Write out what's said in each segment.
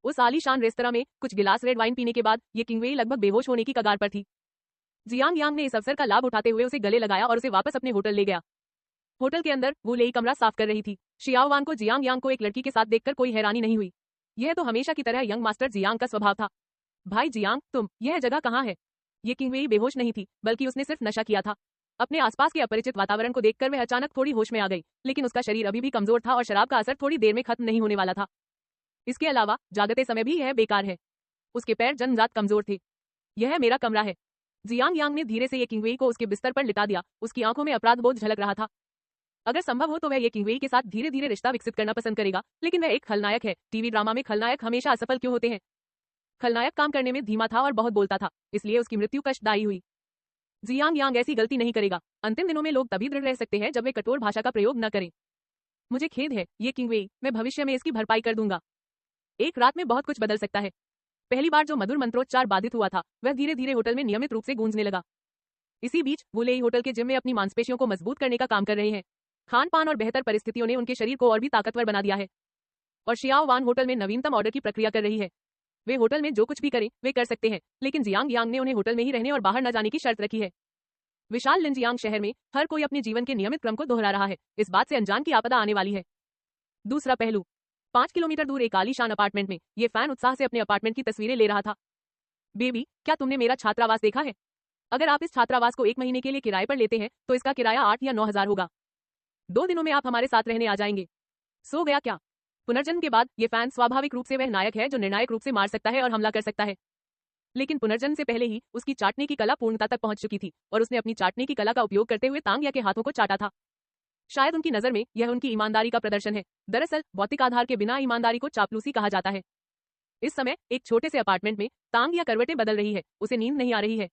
उस आलीशान रेस्तरां में कुछ गिलास रेड वाइन पीने के बाद ये किंगवेई लगभग बेहोश होने की कगार पर थी। जियांग यांग ने इस अवसर का लाभ उठाते हुए उसे गले लगाया और उसे वापस अपने होटल ले गया। होटल के अंदर वो लेई कमरा साफ कर रही थी। शियाओ वान को जियांग यांग को एक लड़की के साथ देखकर कोई हैरानी नहीं हुई। यह तो हमेशा की तरह यंग मास्टर जियांग का स्वभाव था। भाई जियांग, तुम, यह जगह कहाँ है? ये किंगवेई बेहोश नहीं थी, बल्कि उसने सिर्फ नशा किया था। अपने आसपास के अपरिचित वातावरण को देखकर वह अचानक थोड़ी होश में आ गई, लेकिन उसका शरीर अभी भी कमजोर था और शराब का असर थोड़ी देर में खत्म नहीं होने वाला था। इसके अलावा जागते समय भी यह बेकार है। उसके पैर जन्मजात कमजोर थे। यह मेरा कमरा है। जियांग यांग ने धीरे से ये किंगवेई को उसके बिस्तर पर लिटा दिया। उसकी आंखों में अपराध बोध झलक रहा था। अगर संभव हो तो वह ये किंगवेई के साथ धीरे धीरे रिश्ता विकसित करना पसंद करेगा, लेकिन वह एक खलनायक है। टीवी ड्रामा में खलनायक हमेशा असफल क्यों होते हैं? खलनायक काम करने में धीमा था और बहुत बोलता था, इसलिए उसकी मृत्यु कष्टदायी हुई। जियांग यांग ऐसी गलती नहीं करेगा। अंतिम दिनों में लोग तभी दृढ़ रह सकते हैं जब वे कठोर भाषा का प्रयोग न करें। मुझे खेद है ये किंगवेई, मैं भविष्य में इसकी भरपाई कर दूंगा। एक रात में बहुत कुछ बदल सकता है। पहली बार जो मधुर मंत्रोच्चार बाधित हुआ था, वह धीरे धीरे होटल में नियमित रूप से गूंजने लगा। इसी बीच वो लेई होटल के जिम में अपनी मांसपेशियों को मजबूत करने का काम कर रहे हैं। खान पान और बेहतर परिस्थितियों ने उनके शरीर को और भी ताकतवर बना दिया है। और शियाओ वान होटल में नवीनतम ऑर्डर की प्रक्रिया कर रही है। वे होटल में जो कुछ भी करें वे कर सकते हैं, लेकिन जियांग यांग ने उन्हें होटल में ही रहने और बाहर न जाने की शर्त रखी है। विशाल लिनजियांग शहर में हर कोई अपने जीवन के नियमित क्रम को दोहरा रहा है। इस बात से अनजान की आपदा आने वाली है। दूसरा पहलू, 5 किलोमीटर दूर एक आलीशान अपार्टमेंट में ये फैन उत्साह से अपने अपार्टमेंट की तस्वीरें ले रहा था। बेबी, क्या तुमने मेरा छात्रावास देखा है? अगर आप इस छात्रावास को 1 महीने के लिए किराए पर लेते हैं तो इसका किराया 8 या 9 हजार होगा। 2 दिनों में आप हमारे साथ रहने आ जाएंगे। सो गया क्या? पुनर्जन्म के बाद ये फैन स्वाभाविक रूप से वह नायक है जो निर्णायक रूप से मार सकता है और हमला कर सकता है। लेकिन पुनर्जन्म से पहले ही उसकी चाटने की कला पूर्णता तक पहुंच चुकी थी और उसने अपनी चाटने की कला का उपयोग करते हुए तांग या के हाथों को चाटा था। शायद उनकी नजर में यह उनकी ईमानदारी का प्रदर्शन है। दरअसल भौतिक आधार के बिना ईमानदारी को चापलूसी कहा जाता है। इस समय एक छोटे से अपार्टमेंट में तांग या करवटें बदल रही है। उसे नींद नहीं आ रही है।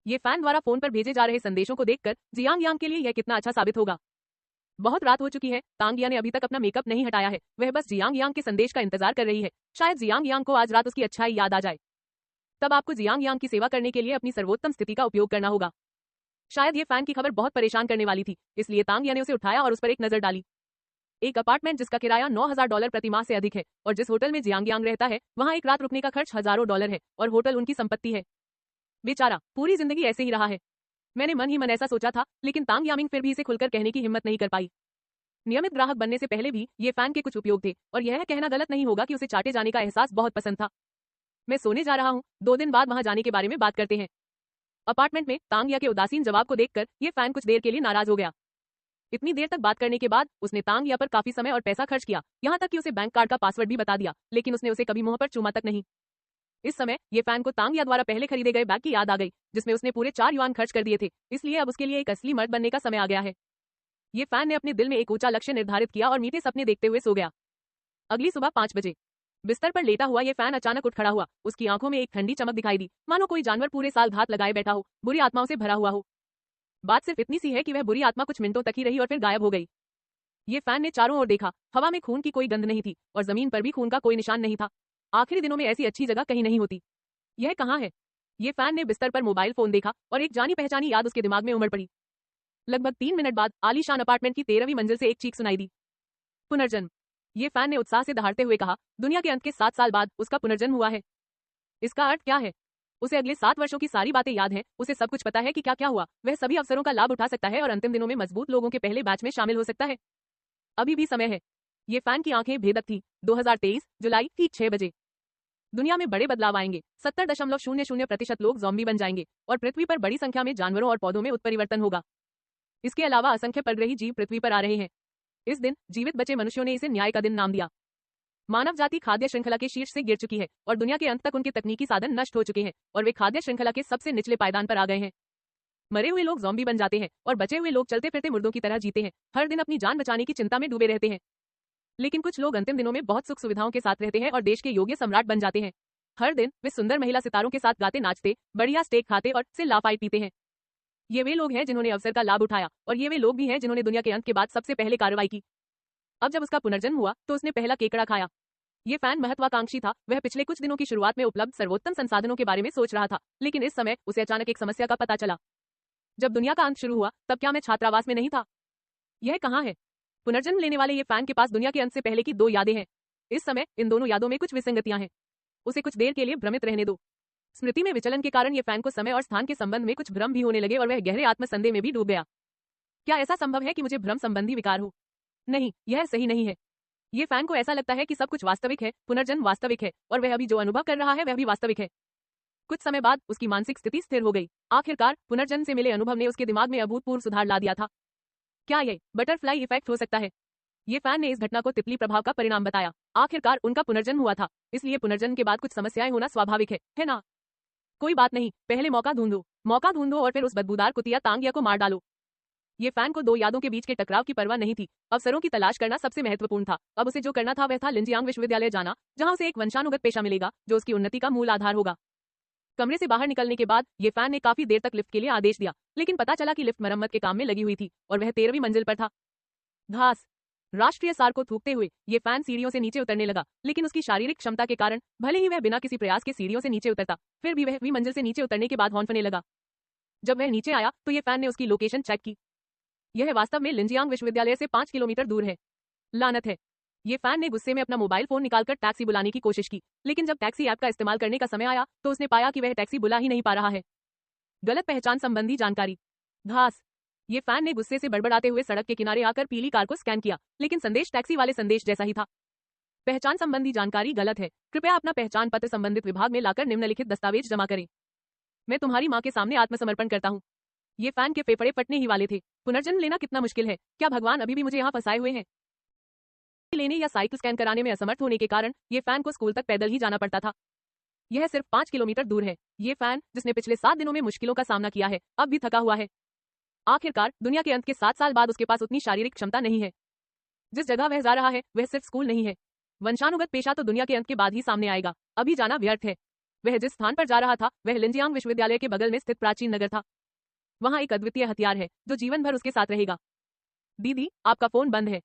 ये फैन द्वारा फोन पर भेजे जा रहे संदेशों को देखकर जियांग यांग के लिए यह कितना अच्छा साबित होगा। बहुत रात हो चुकी है। तांग या ने अभी तक अपना मेकअप नहीं हटाया है। वह बस जियांग यांग के संदेश का इंतजार कर रही है। शायद जियांग यांग को आज रात उसकी अच्छाई याद आ जाए। तब आपको जियांग यांग की सेवा करने के लिए अपनी सर्वोत्तम स्थिति का उपयोग करना होगा। शायद ये फैन की खबर बहुत परेशान करने वाली थी, इसलिए तांग या ने उसे उठाया और उस पर एक नजर डाली। एक अपार्टमेंट जिसका किराया $9,000 प्रति माह से अधिक है और जिस होटल में जियांग यांग रहता है वहाँ एक रात रुकने का खर्च हजारों डॉलर है और होटल उनकी संपत्ति है। बेचारा पूरी जिंदगी ऐसे ही रहा है। मैंने मन ही मन ऐसा सोचा था, लेकिन तांग यामिंग फिर भी इसे खुलकर कहने की हिम्मत नहीं कर पाई। नियमित ग्राहक बनने से पहले भी ये फैन के कुछ उपयोग थे और यह कहना गलत नहीं होगा कि उसे चाटे जाने का एहसास बहुत पसंद था। मैं सोने जा रहा हूँ, 2 दिन बाद वहाँ जाने के बारे में बात करते हैं। अपार्टमेंट में तांग या के उदासीन जवाब को देखकर ये फैन कुछ देर के लिए नाराज हो गया। इतनी देर तक बात करने के बाद उसने तांग या पर काफी समय और पैसा खर्च किया, यहाँ तक कि उसे बैंक कार्ड का पासवर्ड भी बता दिया, लेकिन उसने उसे कभी मुंह पर चूमा तक नहीं। इस समय ये फैन को तांग या द्वारा पहले खरीदे गए बैग की याद आ गई, जिसमें उसने पूरे 4 युआन खर्च कर दिए थे। इसलिए अब उसके लिए एक असली मर्द बनने का समय आ गया है। ये फैन ने अपने दिल में एक ऊंचा लक्ष्य निर्धारित किया और मीठे सपने देखते हुए सो गया। अगली सुबह 5 बजे बिस्तर पर लेटा हुआ ये फैन अचानक उठ खड़ा हुआ। उसकी आंखों में एक ठंडी चमक दिखाई दी, मानो कोई जानवर पूरे साल घात लगाए बैठा हो, बुरी आत्माओं से भरा हुआ हो। बात सिर्फ इतनी सी है कि वह बुरी आत्मा कुछ मिनटों तक ही रही और फिर गायब हो गई। ये फैन ने चारों ओर देखा। हवा में खून की कोई गंध नहीं थी और जमीन पर भी खून का कोई निशान नहीं था। आखिरी दिनों में ऐसी अच्छी जगह कहीं नहीं होती। यह कहाँ है? ये फैन ने बिस्तर पर मोबाइल फोन देखा और एक जानी पहचानी याद उसके दिमाग में उमड़ पड़ी। लगभग 3 मिनट बाद आलीशान अपार्टमेंट की 13वीं मंजिल से एक चीख सुनाई दी। पुनर्जन्म। ये फैन ने उत्साह से दहाड़ते हुए कहा, दुनिया के अंत के 7 साल बाद उसका पुनर्जन्म हुआ है। इसका अर्थ क्या है? उसे अगले 7 वर्षों की सारी बातें याद हैं। उसे सब कुछ पता है कि क्या क्या हुआ। वह सभी अवसरों का लाभ उठा सकता है और अंतिम दिनों में मजबूत लोगों के पहले बैच में शामिल हो सकता है। अभी भी समय है। ये फैन की आंखें भेदक थी। 2023 जुलाई ठीक 6 बजे। दुनिया में बड़े बदलाव आएंगे। 70.00% लोग ज़ॉम्बी बन जाएंगे और पृथ्वी पर बड़ी संख्या में जानवरों और पौधों में उत्परिवर्तन होगा। इसके अलावा असंख्य परग्रही जीव पृथ्वी पर आ रहे हैं। इस दिन जीवित बचे मनुष्यों ने इसे न्याय का दिन नाम दिया। मानव जाति खाद्य श्रृंखला के शीर्ष से गिर चुकी है और दुनिया के अंत तक उनके तकनीकी साधन नष्ट हो चुके हैं और वे खाद्य श्रृंखला के सबसे निचले पायदान पर आ गए हैं। मरे हुए लोग ज़ॉम्बी बन जाते हैं और बचे हुए लोग चलते फिरते मुर्दों की तरह जीते हैं, हर दिन अपनी जान बचाने की चिंता में डूबे रहते हैं। लेकिन कुछ लोग अंतिम दिनों में बहुत सुख सुविधाओं के साथ रहते हैं और देश के योग्य सम्राट बन जाते हैं। हर दिन वे सुंदर महिला सितारों के साथ गाते नाचते, बढ़िया स्टेक खाते और से लाफाइट पीते हैं। ये वे लोग हैं जिन्होंने अवसर का लाभ उठाया और ये वे लोग भी हैं जिन्होंने दुनिया के अंत के बाद सबसे पहले कार्रवाई की। अब जब उसका पुनर्जन्म हुआ तो उसने पहला केकड़ा खाया। ये फैन महत्वाकांक्षी था। वह पिछले कुछ दिनों की शुरुआत में उपलब्ध सर्वोत्तम संसाधनों के बारे में सोच रहा था, लेकिन इस समय उसे अचानक एक समस्या का पता चला। जब दुनिया का अंत शुरू हुआ तब क्या मैं छात्रावास में नहीं था? यह कहाँ है? पुनर्जन्म लेने वाले ये फैन के पास दुनिया के अंत से पहले की 2 यादें हैं। इस समय इन दोनों यादों में कुछ विसंगतियां हैं। उसे कुछ देर के लिए भ्रमित रहने दो। स्मृति में विचलन के कारण ये फैन को समय और स्थान के संबंध में कुछ भ्रम भी होने लगे और वह गहरे आत्मसंदेह में भी डूब गया। क्या ऐसा संभव है कि मुझे भ्रम संबंधी विकार हो? नहीं, यह सही नहीं है। ये फैन को ऐसा लगता है कि सब कुछ वास्तविक है, पुनर्जन्म वास्तविक है और वह अभी जो अनुभव कर रहा है वह भी वास्तविक है। कुछ समय बाद उसकी मानसिक स्थिति स्थिर हो गई। आखिरकार पुनर्जन्म से मिले अनुभव ने उसके दिमाग में अभूतपूर्व सुधार ला दिया था। क्या ये बटरफ्लाई इफेक्ट हो सकता है? ये फैन ने इस घटना को तितली प्रभाव का परिणाम बताया। आखिरकार उनका पुनर्जन्म हुआ था, इसलिए पुनर्जन्म के बाद कुछ समस्याएं होना स्वाभाविक है ना? कोई बात नहीं, पहले मौका ढूंढो और फिर उस बदबूदार कुतिया तांगिया को मार डालो। ये फैन को दो यादों के बीच के टकराव की परवाह नहीं थी। अवसरों की तलाश करना सबसे महत्वपूर्ण था। अब उसे जो करना था वह था लिंजियांग विश्वविद्यालय जाना, जहां उसे एक वंशानुगत पेशा मिलेगा जो उसकी उन्नति का मूल आधार होगा। कमरे से बाहर निकलने के बाद ये फैन ने काफी देर तक लिफ्ट के लिए आदेश दिया, लेकिन पता चला कि लिफ्ट मरम्मत के काम में लगी हुई थी और वह 13वीं मंजिल पर था। घास राष्ट्रीय सार को थूकते हुए ये फैन सीढ़ियों से नीचे उतरने लगा, लेकिन उसकी शारीरिक क्षमता के कारण भले ही वह बिना किसी प्रयास के सीढ़ियों से नीचे उतरता, फिर भी वह 20वीं मंजिल से नीचे उतरने के बाद हॉन्फने लगा। जब वह नीचे आया तो ये फैन ने उसकी लोकेशन चेक की। यह वास्तव में लिंजियांग विश्वविद्यालय से 5 किलोमीटर दूर है। लानत है। ये फैन ने गुस्से में अपना मोबाइल फोन निकालकर टैक्सी बुलाने की कोशिश की, लेकिन जब टैक्सी ऐप का इस्तेमाल करने का समय आया तो उसने पाया कि वह टैक्सी बुला ही नहीं पा रहा है। गलत पहचान संबंधी जानकारी। घास ये फैन ने गुस्से से बड़बड़ाते हुए सड़क के किनारे आकर पीली कार को स्कैन किया, लेकिन संदेश टैक्सी वाले संदेश जैसा ही था। पहचान संबंधी जानकारी गलत है। कृपया अपना पहचान पत्र संबंधित विभाग में लाकर निम्नलिखित दस्तावेज जमा करें। मैं तुम्हारी मां के सामने आत्मसमर्पण करता हूँ। ये फैन के फेफड़े फटने ही वाले थे। पुनर्जन्म लेना कितना मुश्किल है। क्या भगवान अभी भी मुझे यहाँ फंसाए हुए हैं? लेने या साइकिल स्कैन कराने में असमर्थ होने के कारण ये फैन को स्कूल तक पैदल ही जाना पड़ता था। यह सिर्फ 5 किलोमीटर दूर है। ये फैन जिसने पिछले 7 दिनों में मुश्किलों का सामना किया है, अब भी थका हुआ है। आखिरकार दुनिया के अंत के 7 साल बाद उसके पास उतनी शारीरिक क्षमता नहीं है। जिस जगह वह जा रहा है वह सिर्फ स्कूल नहीं है। वंशानुगत पेशा तो दुनिया के अंत के बाद ही सामने आएगा, अभी जाना व्यर्थ है। वह जिस स्थान पर जा रहा था वह लिंजियांग विश्वविद्यालय के बगल में स्थित प्राचीन नगर था। वहां एक अद्वितीय हथियार है जो जीवन भर उसके साथ रहेगा। दीदी, आपका फोन बंद है।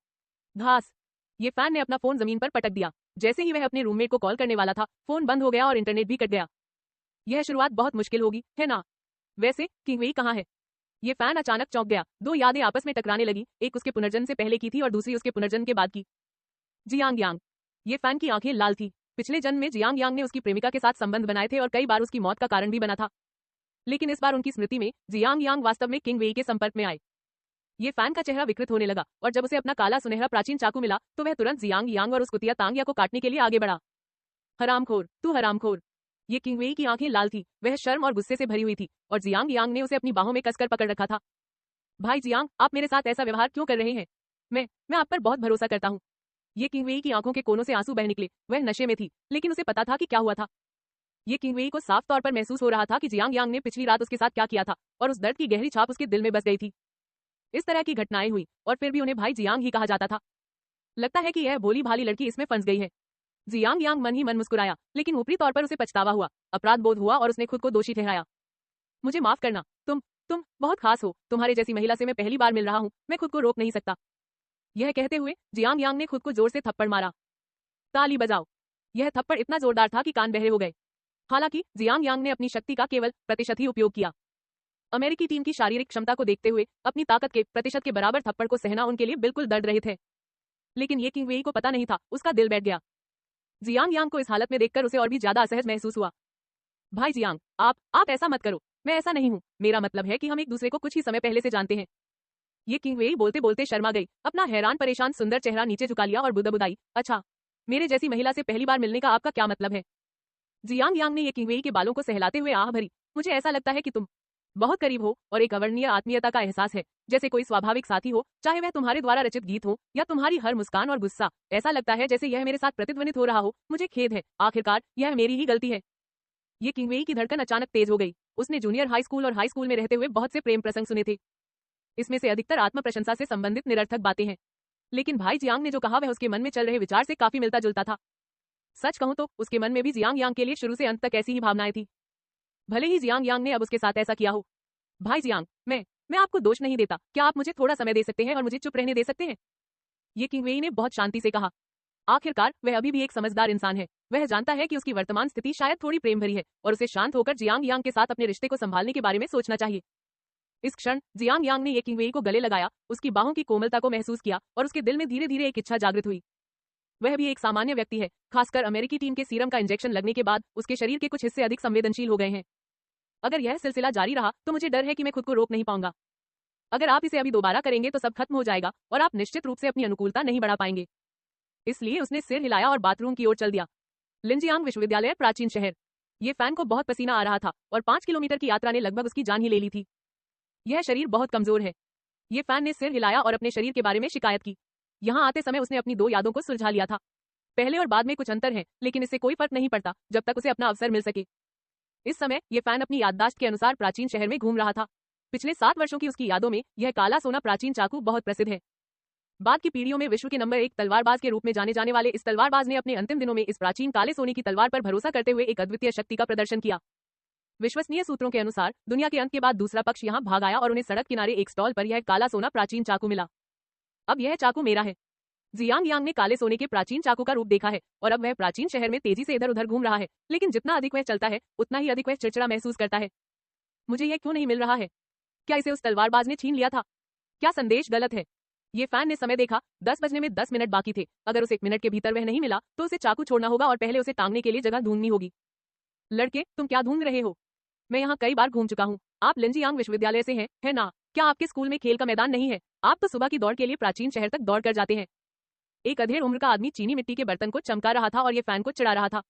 घास ये फैन ने अपना फोन जमीन पर पटक दिया। जैसे ही वह अपने रूममेट को कॉल करने वाला था, फोन बंद हो गया और इंटरनेट भी कट गया। यह शुरुआत बहुत मुश्किल होगी, है ना? वैसे किंगवेई कहाँ है? ये फैन अचानक चौंक गया। दो यादें आपस में टकराने लगी, एक उसके पुनर्जन्म से पहले की थी और दूसरी उसके पुनर्जन्म के बाद की। जियांग यांग। ये फैन की आंखें लाल थी। पिछले जन्म में जियांग यांग ने उसकी प्रेमिका के साथ संबंध बनाए थे और कई बार उसकी मौत का कारण भी बना था, लेकिन इस बार उनकी स्मृति में जियांग यांग वास्तव में किंगवेई के संपर्क में आए। ये फैन का चेहरा विकृत होने लगा और जब उसे अपना काला सुनहरा प्राचीन चाकू मिला तो वह तुरंत जियांग यांग और उस कुतिया तांगिया को काटने के लिए आगे बढ़ा। हरामखोर, तू हरामखोर। ये किंगवेई की आंखें लाल थी। वह शर्म और गुस्से से भरी हुई थी और जियांग यांग ने उसे अपनी बाहों में कसकर पकड़ रखा था। भाई जियांग, आप मेरे साथ ऐसा व्यवहार क्यों कर रहे हैं? मैं आप पर बहुत भरोसा करता हूँ। ये किंगवेई की आंखों के कोनों से आंसू बह निकले। वह नशे में थी, लेकिन उसे पता था कि क्या हुआ था। ये किंगवेई को साफ तौर पर महसूस हो रहा था कि जियांग यांग ने पिछली रात उसके साथ क्या किया था और उस दर्द की गहरी छाप उसके दिल में बस गई थी। इस तरह की घटनाएं हुई और फिर भी उन्हें भाई जियांग ही कहा जाता था। लगता है कि यह भोली भाली लड़की इसमें फंस गई है। जियांग यांग मन ही मन मुस्कुराया, लेकिन ऊपरी तौर पर उसे पछतावा हुआ, अपराध बोध हुआ और उसने खुद को दोषी ठहराया। मुझे माफ करना, तुम बहुत खास हो। तुम्हारे जैसी महिला से मैं पहली बार मिल रहा हूँ, मैं खुद को रोक नहीं सकता। यह कहते हुए जियांग यांग ने खुद को जोर से थप्पड़ मारा। ताली बजाओ। यह थप्पड़ इतना जोरदार था कि कान बहरे हो गए। हालांकि जियांग यांग ने अपनी शक्ति का केवल प्रतिशत ही उपयोग किया। अमेरिकी टीम की शारीरिक क्षमता को देखते हुए अपनी ताकत के प्रतिशत के बराबर थप्पड़ को सहना उनके लिए बिल्कुल दर्द रहित है। लेकिन ये किंगवेई को पता नहीं था, उसका दिल बैठ गया। जियांग यांग को इस हालत में देखकर उसे और भी ज्यादा असहज महसूस हुआ। भाई जियांग, आप ऐसा मत करो। मैं ऐसा नहीं हूँ। मेरा मतलब है कि हम एक दूसरे को कुछ ही समय पहले से जानते हैं। ये किंगवेई बोलते बोलते शर्मा गई, अपना हैरान परेशान सुंदर चेहरा नीचे झुका लिया और बुदबुदाई, अच्छा, मेरे जैसी महिला से पहली बार मिलने का आपका क्या मतलब है? जियांग यांग ने ये किंगवेई के बालों को सहलाते हुए आह भरी, मुझे ऐसा लगता है कि तुम बहुत करीब हो और एक अवर्णनीय आत्मीयता का एहसास है, जैसे कोई स्वाभाविक साथी हो, चाहे वह तुम्हारे द्वारा रचित गीत हो या तुम्हारी हर मुस्कान और गुस्सा। ऐसा लगता है जैसे यह मेरे साथ प्रतिध्वनित हो रहा हो। मुझे खेद है, आखिरकार यह मेरी ही गलती है। ये किंगवेई की धड़कन अचानक तेज हो गई। उसने जूनियर हाई स्कूल और हाई स्कूल में रहते हुए बहुत से प्रेम प्रसंग सुने थे। इसमें से अधिकतर आत्म प्रशंसा से संबंधित निरर्थक बातें हैं, लेकिन भाई जियांग ने जो कहा वह उसके मन में चल रहे विचार से काफी मिलता जुलता था। सच कहूं तो उसके मन में भी जियांग यांग के लिए शुरू से अंत तक ऐसी ही भावनाएं थी, भले ही जियांग यांग ने अब उसके साथ ऐसा किया हो। भाई जियांग, मैं आपको दोष नहीं देता। क्या आप मुझे थोड़ा समय दे सकते हैं और मुझे चुप रहने दे सकते हैं? ये किंगवेई ने बहुत शांति से कहा। आखिरकार वह अभी भी एक समझदार इंसान है। वह जानता है कि उसकी वर्तमान स्थिति शायद थोड़ी प्रेम भरी है और उसे शांत होकर जियांग यांग के साथ अपने रिश्ते को संभालने के बारे में सोचना चाहिए। इस क्षण जियांग यांग ने ये किंगवेई को गले लगाया, उसकी बाहों की कोमलता को महसूस किया और उसके दिल में धीरे धीरे एक इच्छा जागृत हुई। वह भी एक सामान्य व्यक्ति है, खासकर अमेरिकी टीम के सीरम का इंजेक्शन लगने के बाद उसके शरीर के कुछ हिस्से अधिक संवेदनशील हो गए हैं। अगर यह सिलसिला जारी रहा तो मुझे डर है कि मैं खुद को रोक नहीं पाऊंगा। अगर आप इसे अभी दोबारा करेंगे तो सब खत्म हो जाएगा और आप निश्चित रूप से अपनी अनुकूलता नहीं बढ़ा पाएंगे। इसलिए उसने सिर हिलाया और बाथरूम की ओर चल दिया। लिनजियांग विश्वविद्यालय, प्राचीन शहर। ये फैन को बहुत पसीना आ रहा था और 5 किलोमीटर की यात्रा ने लगभग उसकी जान ही ले ली थी। यह शरीर बहुत कमजोर है। ये फैन ने सिर हिलाया और अपने शरीर के बारे में शिकायत की। यहाँ आते समय उसने अपनी 2 यादों को सुलझा लिया था। पहले और बाद में कुछ अंतर है, लेकिन इससे कोई फर्क नहीं पड़ता जब तक उसे अपना अवसर मिल सके। इस समय ये फैन अपनी याददाश्त के अनुसार प्राचीन शहर में घूम रहा था। पिछले 7 वर्षों की उसकी यादों में यह काला सोना प्राचीन चाकू बहुत प्रसिद्ध है। बाद की पीढ़ियों में विश्व के नंबर 1 तलवारबाज के रूप में जाने जाने वाले इस तलवारबाज ने अपने अंतिम दिनों में इस प्राचीन काले सोने की तलवार पर भरोसा करते हुए एक अद्वितीय शक्ति का प्रदर्शन किया। विश्वसनीय सूत्रों के अनुसार दुनिया के अंत के बाद दूसरा पक्ष यहाँ भाग आया और उन्हें सड़क किनारे एक स्टॉल पर यह काला सोना प्राचीन चाकू मिला। अब यह चाकू मेरा है। जियांग यांग ने काले सोने के प्राचीन चाकू का रूप देखा है और अब वह प्राचीन शहर में तेजी से इधर उधर घूम रहा है, लेकिन जितना अधिक वह चलता है उतना ही अधिक वह चिड़चिड़ा महसूस करता है। मुझे यह क्यों नहीं मिल रहा है? क्या इसे उस तलवारबाज ने छीन लिया था? क्या संदेश गलत है? ये फैन ने समय देखा। 10 बजने में 10 मिनट बाकी थे। अगर उसे 1 मिनट के भीतर वह नहीं मिला तो उसे चाकू छोड़ना होगा और पहले उसे टांगने के लिए जगह ढूंढनी होगी। लड़के, तुम क्या ढूंढ रहे हो? मैं यहाँ कई बार घूम चुका हूँ। आप लिनजियांग विश्वविद्यालय से हैं, है ना? क्या आपके स्कूल में खेल का मैदान नहीं है? आप तो सुबह की दौड़ के लिए प्राचीन शहर तक दौड़ कर जाते हैं। एक अधेड़ उम्र का आदमी चीनी मिट्टी के बर्तन को चमका रहा था और ये फैन को चिढ़ा रहा था।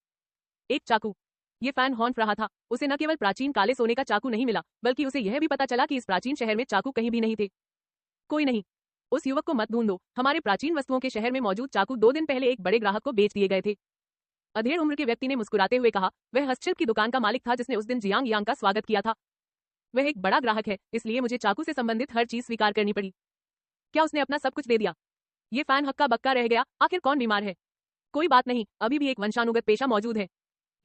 एक चाकू। ये फैन हॉन्फ रहा था। उसे न केवल प्राचीन काले सोने का चाकू नहीं मिला, बल्कि उसे यह भी पता चला कि इस प्राचीन शहर में चाकू कहीं भी नहीं थे। कोई नहीं। उस युवक को मत ढूंढो। हमारे प्राचीन वस्तुओं के शहर में मौजूद चाकू 2 दिन पहले एक बड़े ग्राहक को बेच दिए गए थे। अधेड़ उम्र के व्यक्ति ने मुस्कुराते हुए कहा। वह हस्तशिल्प की दुकान का मालिक था जिसने उस दिन जियांग यांग का स्वागत किया था। वह एक बड़ा ग्राहक है, इसलिए मुझे चाकू से संबंधित हर चीज स्वीकार करनी पड़ी। क्या उसने अपना सब कुछ दे दिया? ये फैन हक्का बक्का रह गया। आखिर कौन बीमार है? कोई बात नहीं, अभी भी एक वंशानुगत पेशा मौजूद है।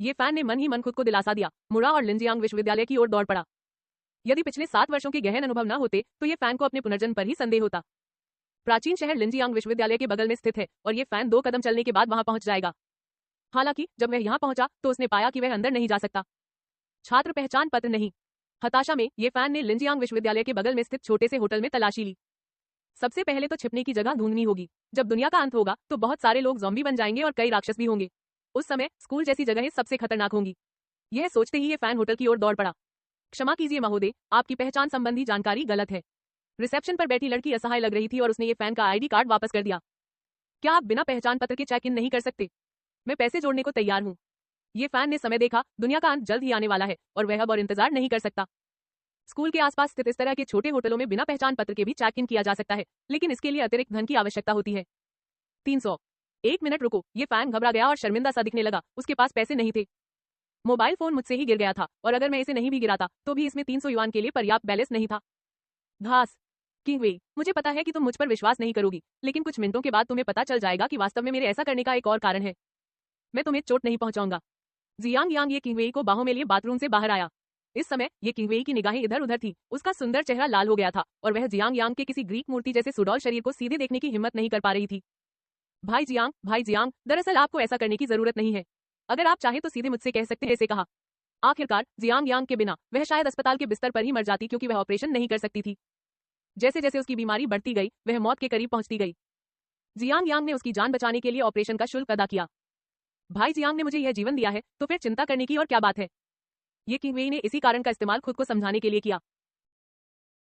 ये फैन ने मन ही मन खुद को दिलासा दिया, मुड़ा और लिनजियांग विश्वविद्यालय की ओर दौड़ पड़ा। यदि पिछले 7 वर्षों के गहन अनुभव न होते तो ये फैन को अपने पुनर्जन्म पर ही संदेह होता। प्राचीन शहर लिनजियांग विश्वविद्यालय के बगल में स्थित है और ये फैन 2 कदम चलने के बाद वहां पहुंच जाएगा। हालांकि जब वह यहाँ पहुंचा तो उसने पाया कि वह अंदर नहीं जा सकता। छात्र पहचान पत्र नहीं। हताशा में ये फैन ने लिनजियांग विश्वविद्यालय के बगल में स्थित छोटे से होटल में तलाशी ली। सबसे पहले तो छिपने की जगह ढूंढनी होगी। जब दुनिया का अंत होगा तो बहुत सारे लोग ज़ॉम्बी बन जाएंगे और कई राक्षस भी होंगे। उस समय स्कूल जैसी जगहें सबसे खतरनाक होंगी। यह सोचते ही ये फैन होटल की ओर दौड़ पड़ा। क्षमा कीजिए महोदय, आपकी पहचान संबंधी जानकारी गलत है। रिसेप्शन पर बैठी लड़की असहाय लग रही थी और उसने ये फैन का आईडी कार्ड वापस कर दिया। क्या आप बिना पहचान पत्र के चेक इन नहीं कर सकते? मैं पैसे जोड़ने को तैयार हूँ। ये फैन ने समय देखा। दुनिया का अंत जल्द ही आने वाला है और वह अब और इंतजार नहीं कर सकता। स्कूल के आसपास स्थित इस तरह के छोटे होटलों में बिना पहचान पत्र के भी चेक इन किया जा सकता है, लेकिन इसके लिए अतिरिक्त धन की आवश्यकता होती है। 300। 1 मिनट रुको। ये फैन घबरा गया और शर्मिंदा सा दिखने लगा। उसके पास पैसे नहीं थे। मोबाइल फोन मुझसे ही गिर गया था और अगर मैं इसे नहीं भी गिराता तो भी इसमें 300 युआन के लिए पर्याप्त बैलेंस नहीं था। घास। किंगवे, मुझे पता है कि तुम मुझ पर विश्वास नहीं करोगी, लेकिन कुछ मिनटों के बाद तुम्हें पता चल जाएगा कि वास्तव में मेरे ऐसा करने का एक और कारण है। मैं तुम्हें चोट नहीं पहुंचाऊंगा। जियांग यांग ये किंगवेई को बाहों में लिए बाथरूम से बाहर आया। इस समय ये किंगवेई की निगाहें इधर उधर थी। उसका सुंदर चेहरा लाल हो गया था और वह जियांग यांग के किसी ग्रीक मूर्ति जैसे सुडौल शरीर को सीधे देखने की हिम्मत नहीं कर पा रही थी। भाई जियांग, दरअसल आपको ऐसा करने की जरूरत नहीं है। अगर आप चाहे तो सीधे मुझसे कह सकते हैं, ऐसे कहा। आखिरकार जियांग यांग के बिना वह शायद अस्पताल के बिस्तर पर ही मर जाती, क्योंकि वह ऑपरेशन नहीं कर सकती थी। जैसे जैसे उसकी बीमारी बढ़ती गई वह मौत के करीब पहुंचती गई। जियांग यांग ने उसकी जान बचाने के लिए ऑपरेशन का शुल्क अदा किया। भाई जियांग ने मुझे यह जीवन दिया है तो फिर चिंता करने की और क्या बात है। ये किंगवेई ने इसी कारण का इस्तेमाल खुद को समझाने के लिए किया।